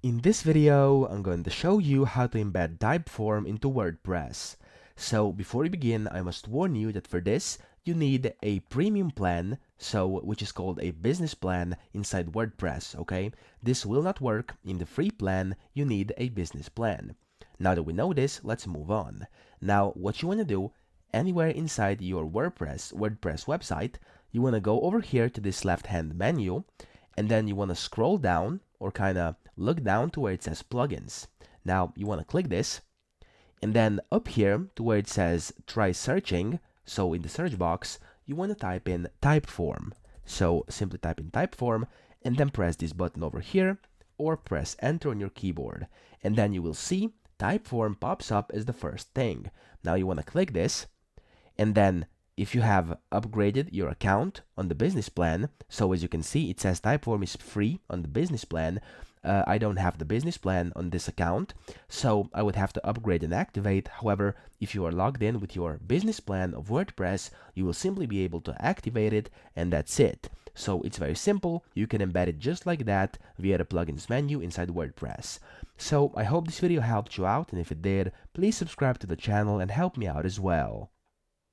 In this video, I'm going to show you how to embed Typeform into WordPress. So before we begin, I must warn you that for this, you need a premium plan, which is called a business plan inside WordPress, okay? This will not work in the free plan, you need a business plan. Now that we know this, let's move on. Now, what you want to do, anywhere inside your WordPress website, you want to go over here to this left-hand menu, and then you want to scroll down or kind of look down to where it says plugins. Now you want to click this, and then up here to where it says try searching, so in the search box you want to type in Typeform. So simply type in Typeform and then press this button over here or press enter on your keyboard, and then you will see Typeform pops up as the first thing. Now you want to click this, and then if you have upgraded your account on the business plan, so as you can see, it says Typeform is free on the business plan. I don't have the business plan on this account, so I would have to upgrade and activate. However, if you are logged in with your business plan of WordPress, you will simply be able to activate it, and that's it. So it's very simple. You can embed it just like that via the plugins menu inside WordPress. So I hope this video helped you out, and if it did, please subscribe to the channel and help me out as well.